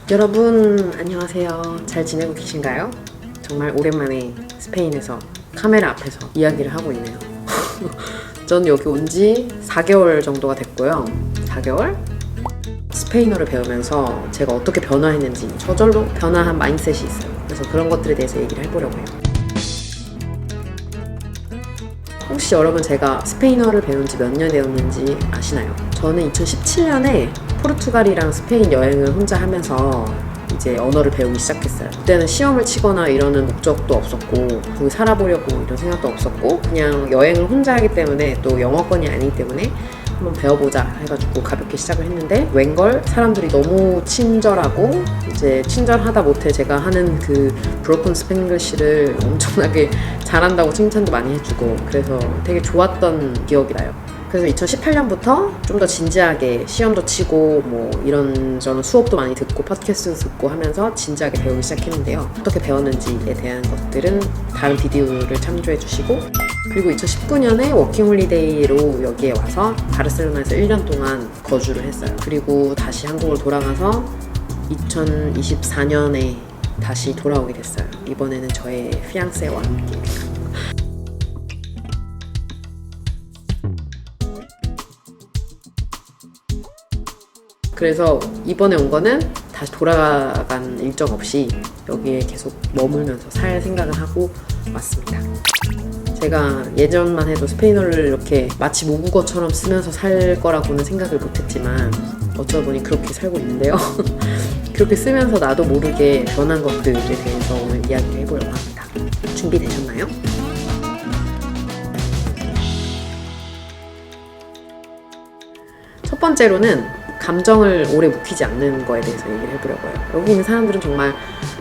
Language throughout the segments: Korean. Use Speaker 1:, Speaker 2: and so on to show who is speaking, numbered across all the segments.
Speaker 1: 여러분 안녕하세요. 잘 지내고 계신가요? 정말 오랜만에 스페인에서 카메라 앞에서 이야기를 하고 있네요. 전 여기 온 지 4개월 정도가 됐고요. 4개월? 스페인어를 배우면서 제가 어떻게 변화했는지 저절로 변화한 마인드셋이 있어요. 그래서 그런 것들에 대해서 얘기를 해보려고 해요. 혹시 여러분 제가 스페인어를 배운 지 몇 년 되었는지 아시나요? 저는 2017년에 포르투갈이랑 스페인 여행을 혼자 하면서 이제 언어를 배우기 시작했어요. 그때는 시험을 치거나 이러는 목적도 없었고 거기 살아보려고 이런 생각도 없었고 그냥 여행을 혼자 하기 때문에 또 영어권이 아니기 때문에 한번 배워보자 해가지고 가볍게 시작을 했는데 웬걸 사람들이 너무 친절하고 이제 친절하다 못해 제가 하는 그 브로큰 스페인글시를 엄청나게 잘한다고 칭찬도 많이 해주고 그래서 되게 좋았던 기억이 나요. 그래서 2018년부터 좀 더 진지하게 시험도 치고 뭐 이런저런 수업도 많이 듣고 팟캐스트도 듣고 하면서 진지하게 배우기 시작했는데요. 어떻게 배웠는지에 대한 것들은 다른 비디오를 참조해 주시고 그리고 2019년에 워킹홀리데이로 여기에 와서 바르셀로나에서 1년 동안 거주를 했어요. 그리고 다시 한국으로 돌아가서 2024년에 다시 돌아오게 됐어요. 이번에는 저의 피앙세와 함께. 그래서 이번에 온 거는 다시 돌아간 일정 없이 여기에 계속 머물면서 살 생각을 하고 왔습니다. 제가 예전만 해도 스페인어를 이렇게 마치 모국어처럼 쓰면서 살 거라고는 생각을 못했지만 어쩌다 보니 그렇게 살고 있는데요. 그렇게 쓰면서 나도 모르게 변한 것들에 대해서 오늘 이야기를 해보려고 합니다. 준비되셨나요? 첫 번째로는 감정을 오래 묵히지 않는 거에 대해서 얘기를 해보려고 해요. 여기 있는 사람들은 정말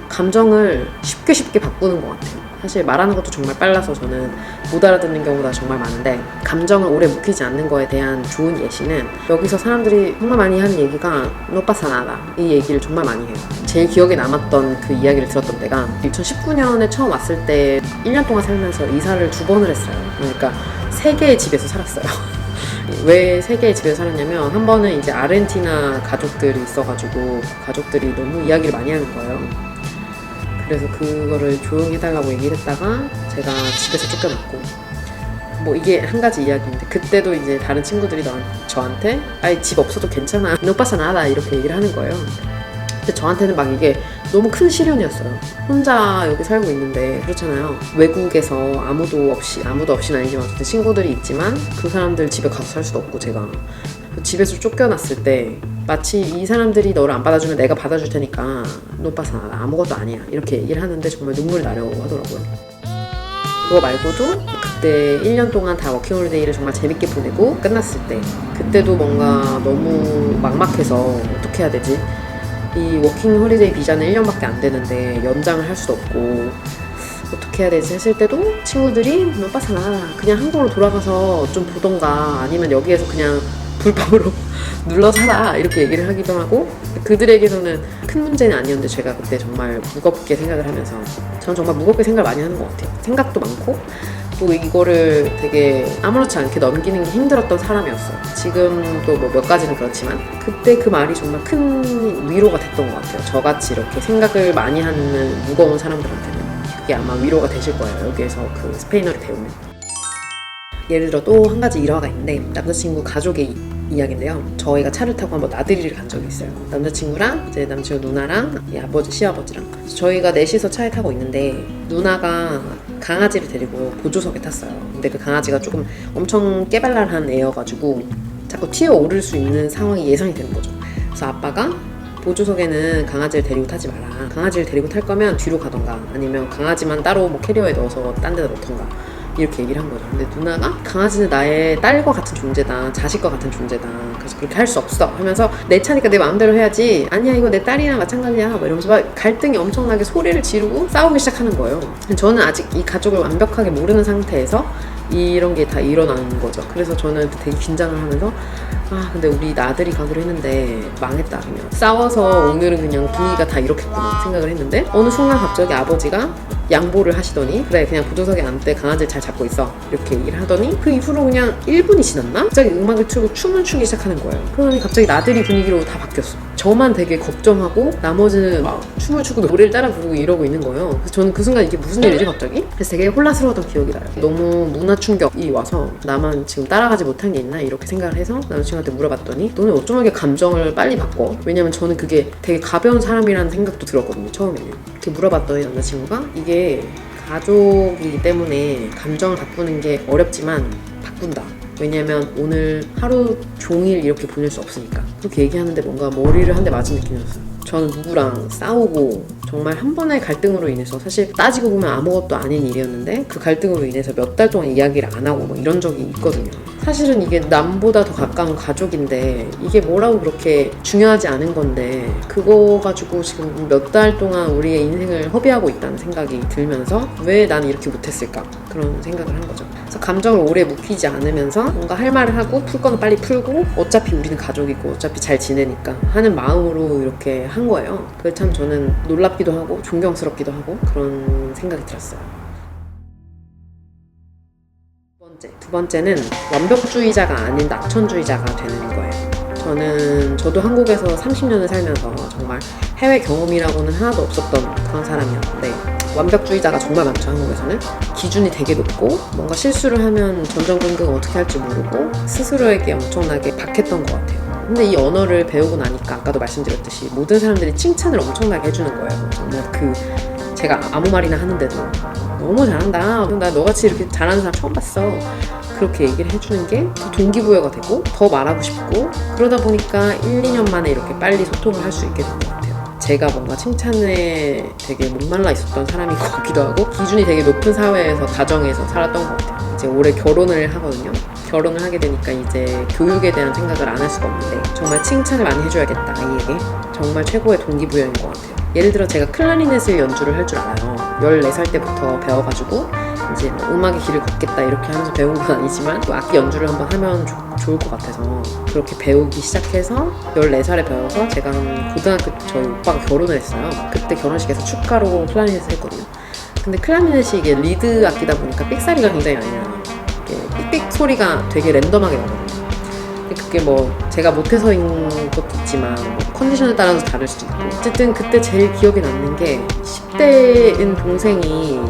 Speaker 1: 감정을 쉽게 바꾸는 것 같아요. 사실 말하는 것도 정말 빨라서 저는 못 알아듣는 경우가 정말 많은데 감정을 오래 묵히지 않는 거에 대한 좋은 예시는 여기서 사람들이 정말 많이 하는 얘기가 No pasa nada 이 얘기를 정말 많이 해요. 제일 기억에 남았던 그 이야기를 들었던 때가 2019년에 처음 왔을 때 1년 동안 살면서 이사를 2번을 했어요. 그러니까 3개의 집에서 살았어요. 왜 3개의 집에서 살았냐면 한 번은 이제 아르헨티나 가족들이 있어가지고 가족들이 너무 이야기를 많이 하는 거예요. 그래서 그거를 조용히 해달라고 얘기를 했다가 제가 집에서 쫓겨났고 뭐 이게 한 가지 이야기인데 그때도 이제 다른 친구들이 저한테 아이 집 없어도 괜찮아 No pasa nada 이렇게 얘기를 하는 거예요. 근데 저한테는 막 이게 너무 큰 시련이었어요. 혼자 여기 살고 있는데 그렇잖아요. 외국에서 아무도 없이는 아니지만 어쨌든 친구들이 있지만 그 사람들 집에 가서 살 수도 없고 제가 집에서 쫓겨났을 때 마치 이 사람들이 너를 안 받아주면 내가 받아줄 테니까 No pasa nada 아무것도 아니야 이렇게 얘기를 하는데 정말 눈물이 나려고 하더라고요. 그거 말고도 그때 1년 동안 다 워킹홀리데이를 정말 재밌게 보내고 끝났을 때 그때도 뭔가 너무 막막해서 어떻게 해야 되지? 이 워킹홀리데이 비자는 1년밖에 안 되는데 연장을 할 수도 없고 어떻게 해야 되지 했을 때도 친구들이 No pasa nada 그냥 한국으로 돌아가서 좀 보던가 아니면 여기에서 그냥 불법으로 눌러 살아 이렇게 얘기를 하기도 하고 그들에게서는 큰 문제는 아니었는데 제가 그때 정말 무겁게 생각을 하면서 저는 정말 무겁게 생각을 많이 하는 것 같아요. 생각도 많고 또 이거를 되게 아무렇지 않게 넘기는 게 힘들었던 사람이었어요. 지금도 뭐 몇 가지는 그렇지만 그때 그 말이 정말 큰 위로가 됐던 것 같아요. 저같이 이렇게 생각을 많이 하는 무거운 사람들한테는 그게 아마 위로가 되실 거예요. 여기에서 그 스페인어를 배우면. 예를 들어 또 한 가지 일화가 있는데 남자친구 가족의 이야기인데요. 저희가 차를 타고 한번 나들이를 간 적이 있어요. 남자친구랑 이제 남자친구 누나랑 아버지 시아버지랑 저희가 넷이서 차에 타고 있는데 누나가 강아지를 데리고 보조석에 탔어요. 근데 그 강아지가 조금 엄청 깨발랄한 애여가지고 자꾸 튀어오를 수 있는 상황이 예상이 되는 거죠. 그래서 아빠가 보조석에는 강아지를 데리고 타지 마라. 강아지를 데리고 탈 거면 뒤로 가던가 아니면 강아지만 따로 뭐 캐리어에 넣어서 딴 데다 놓던가 이렇게 얘기를 한 거죠. 근데 누나가 강아지는 나의 딸과 같은 존재다, 자식과 같은 존재다. 그래서 그렇게 할 수 없어 하면서 내 차니까 내 마음대로 해야지. 아니야 이거 내 딸이랑 마찬가지야. 막 이러면서 막 갈등이 엄청나게 소리를 지르고 싸우기 시작하는 거예요. 저는 아직 이 가족을 완벽하게 모르는 상태에서 이런 게 다 일어나는 거죠. 그래서 저는 되게 긴장을 하면서 근데 우리 나들이 가기로 했는데 망했다. 그냥 싸워서 오늘은 그냥 분위기가 다 이렇겠구나 생각을 했는데 어느 순간 갑자기 아버지가 양보를 하시더니 그래 그냥 보조석에 앉되 강아지를 잘 잡고 있어 이렇게 얘기를 하더니 그 이후로 그냥 1분이 지났나? 갑자기 음악을 틀고 춤을 추기 시작하는 거예요. 그러더니 갑자기 나들이 분위기로 다 바뀌었어. 저만 되게 걱정하고 나머지는 막 춤을 추고 노래를 따라 부르고 이러고 있는 거예요. 그래서 저는 그 순간 이게 무슨 일이지 갑자기? 그래서 되게 혼란스러웠던 기억이 나요. 너무 문화 충격이 와서 나만 지금 따라가지 못한 게 있나 이렇게 생각을 해서 남자친구한테 물어봤더니 너는 어쩜 이렇게 감정을 빨리 바꿔? 왜냐면 저는 그게 되게 가벼운 사람이라는 생각도 들었거든요, 처음에는. 이렇게 물어봤더니 남자친구가 이게 가족이기 때문에 감정을 바꾸는 게 어렵지만 바꾼다. 왜냐면 오늘 하루 종일 이렇게 보낼 수 없으니까. 그렇게 얘기하는데 뭔가 머리를 한 대 맞은 느낌이었어요. 저는 누구랑 싸우고 정말 한 번의 갈등으로 인해서 사실 따지고 보면 아무것도 아닌 일이었는데 그 갈등으로 인해서 몇 달 동안 이야기를 안 하고 뭐 이런 적이 있거든요. 사실은 이게 남보다 더 가까운 가족인데 이게 뭐라고 그렇게 중요하지 않은 건데 그거 가지고 지금 몇 달 동안 우리의 인생을 허비하고 있다는 생각이 들면서 왜 나는 이렇게 못했을까 그런 생각을 한 거죠. 그래서 감정을 오래 묵히지 않으면서 뭔가 할 말을 하고 풀 거는 빨리 풀고 어차피 우리는 가족이고 어차피 잘 지내니까 하는 마음으로 이렇게 한 거예요. 그게 참 저는 놀랍기도 하고 존경스럽기도 하고 그런 생각이 들었어요. 두 번째는 완벽주의자가 아닌 낙천주의자가 되는 거예요. 저도 한국에서 30년을 살면서 정말 해외 경험이라고는 하나도 없었던 그런 사람이었는데 완벽주의자가 정말 많죠, 한국에서는. 기준이 되게 높고 뭔가 실수를 하면 전전긍긍 어떻게 할지 모르고 스스로에게 엄청나게 박했던 것 같아요. 근데 이 언어를 배우고 나니까 아까도 말씀드렸듯이 모든 사람들이 칭찬을 엄청나게 해주는 거예요. 정말 제가 아무 말이나 하는데도 너무 잘한다, 나 너같이 이렇게 잘하는 사람 처음 봤어, 그렇게 얘기를 해주는 게 더 동기부여가 되고 더 말하고 싶고 그러다 보니까 1, 2년 만에 이렇게 빨리 소통을 할 수 있게 된 것 같아요. 제가 뭔가 칭찬에 되게 목말라 있었던 사람인 것 같기도 하고 기준이 되게 높은 사회에서 가정에서 살았던 것 같아요. 이제 올해 결혼을 하거든요. 결혼을 하게 되니까 이제 교육에 대한 생각을 안 할 수가 없는데 정말 칭찬을 많이 해줘야겠다, 아이에게. 정말 최고의 동기부여인 것 같아요. 예를 들어 제가 클라리넷을 연주를 할 줄 알아요. 14살 때부터 배워가지고 이제 뭐 음악의 길을 걷겠다 이렇게 하면서 배운 건 아니지만 또 악기 연주를 한번 하면 좋을 것 같아서 그렇게 배우기 시작해서 14살에 배워서 제가 한 고등학교 때 저희 오빠가 결혼을 했어요. 그때 결혼식에서 축가로 클라리넷을 했거든요. 근데 클라리넷이 이게 리드 악기다 보니까 삑사리가 굉장히 많이 나요. 삑삑 소리가 되게 랜덤하게 나거든요. 근데 그게 뭐 제가 못해서인 것도 있지만 뭐 컨디션에 따라서 다를 수도 있고 어쨌든 그때 제일 기억에 남는 게 10대인 동생이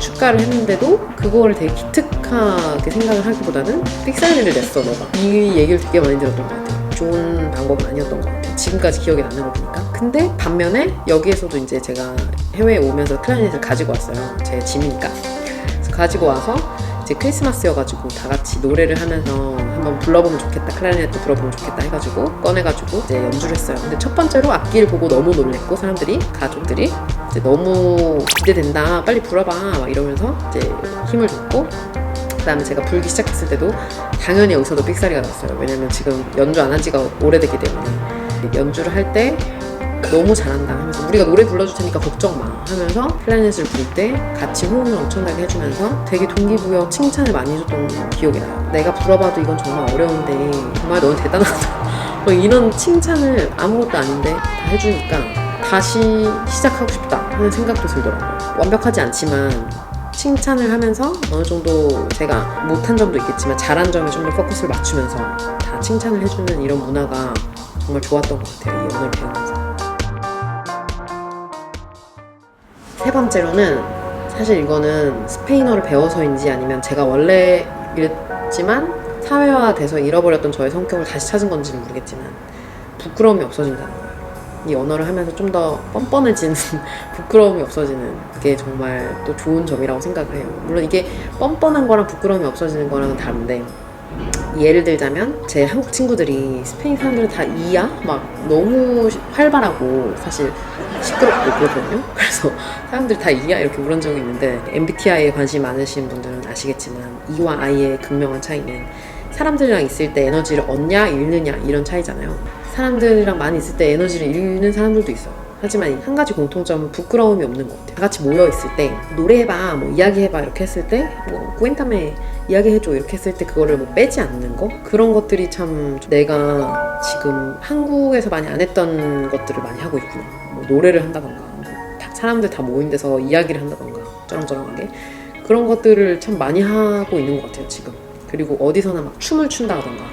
Speaker 1: 축가를 했는데도 그거를 되게 기특하게 생각을 하기보다는 삑사리를 냈어 너가, 이 얘기를 되게 많이 들었던 것 같아요. 좋은 방법은 아니었던 것 같아요. 지금까지 기억에 남는 거 보니까. 근데 반면에 여기에서도 이제 제가 해외에 오면서 클라리넷을 가지고 왔어요. 제 짐이니까. 그래서 가지고 와서 이제 크리스마스여가지고 다 같이 노래를 하면서 한번 불러보면 좋겠다, 클라리넷도 들어보면 좋겠다 해가지고 꺼내가지고 이제 연주를 했어요. 근데 첫 번째로 악기를 보고 너무 놀랬고 가족들이 이제 너무 기대된다, 빨리 불어봐 막 이러면서 이제 힘을 줬고 그 다음에 제가 불기 시작했을 때도 당연히 여기서도 삑사리가 났어요. 왜냐면 지금 연주 안 한 지가 오래됐기 때문에 연주를 할 때 너무 잘한다 하면서 우리가 노래 불러줄 테니까 걱정 마 하면서 클라리넷을 불 때 같이 호응을 엄청나게 해주면서 되게 동기부여 칭찬을 많이 해줬던 기억이 나요. 내가 불어봐도 이건 정말 어려운데 정말 넌 대단하다 뭐 이런 칭찬을 아무것도 아닌데 다 해주니까 다시 시작하고 싶다 하는 생각도 들더라고요. 완벽하지 않지만 칭찬을 하면서 어느 정도 제가 못한 점도 있겠지만 잘한 점에 좀 더 포커스를 맞추면서 다 칭찬을 해주는 이런 문화가 정말 좋았던 것 같아요, 이 언어를 배우면서. 세 번째로는 사실 이거는 스페인어를 배워서인지 아니면 제가 원래 이랬지만 사회화돼서 잃어버렸던 저의 성격을 다시 찾은 건지는 모르겠지만 부끄러움이 없어진다는 거예요. 이 언어를 하면서 좀 더 뻔뻔해지는 부끄러움이 없어지는 게 정말 또 좋은 점이라고 생각을 해요. 물론 이게 뻔뻔한 거랑 부끄러움이 없어지는 거랑은 다른데 예를 들자면 제 한국 친구들이 스페인 사람들은 다 이야? 막 너무 활발하고 사실 시끄럽고 그러거든요. 그래서 사람들이 다 이야? 이렇게 물은 적이 있는데 MBTI에 관심이 많으신 분들은 아시겠지만 E와 I의 극명한 차이는 사람들이랑 있을 때 에너지를 얻냐 잃느냐 이런 차이잖아요. 사람들이랑 많이 있을 때 에너지를 잃는 사람들도 있어요. 하지만 한 가지 공통점은 부끄러움이 없는 것 같아요. 다 같이 모여있을 때 노래해봐, 뭐 이야기해봐 이렇게 했을 때 뭐 꾸엔타메 이야기해줘 이렇게 했을 때 그거를 뭐 빼지 않는 거? 그런 것들이 참 내가 지금 한국에서 많이 안 했던 것들을 많이 하고 있구나. 뭐 노래를 한다던가 사람들 다 모인 데서 이야기를 한다던가 쩌렁쩌렁하게 그런 것들을 참 많이 하고 있는 것 같아요, 지금. 그리고 어디서나 막 춤을 춘다던가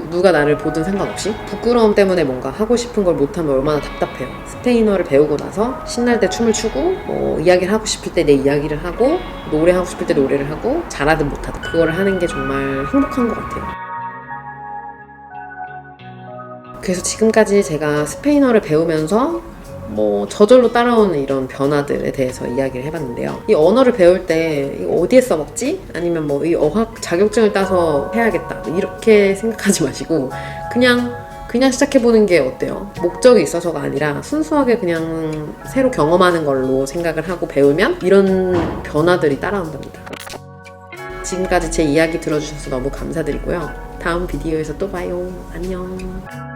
Speaker 1: 누가 나를 보든 상관없이 부끄러움 때문에 뭔가 하고 싶은 걸 못하면 얼마나 답답해요. 스페인어를 배우고 나서 신날 때 춤을 추고 뭐 이야기를 하고 싶을 때 내 이야기를 하고 노래하고 싶을 때 노래를 하고 잘하든 못하든 그거를 하는 게 정말 행복한 것 같아요. 그래서 지금까지 제가 스페인어를 배우면서 뭐 저절로 따라오는 이런 변화들에 대해서 이야기를 해봤는데요. 이 언어를 배울 때 이거 어디에 써먹지? 아니면 뭐 이 어학 자격증을 따서 해야겠다 이렇게 생각하지 마시고 그냥 시작해보는 게 어때요? 목적이 있어서가 아니라 순수하게 그냥 새로 경험하는 걸로 생각을 하고 배우면 이런 변화들이 따라온답니다. 지금까지 제 이야기 들어주셔서 너무 감사드리고요. 다음 비디오에서 또 봐요. 안녕.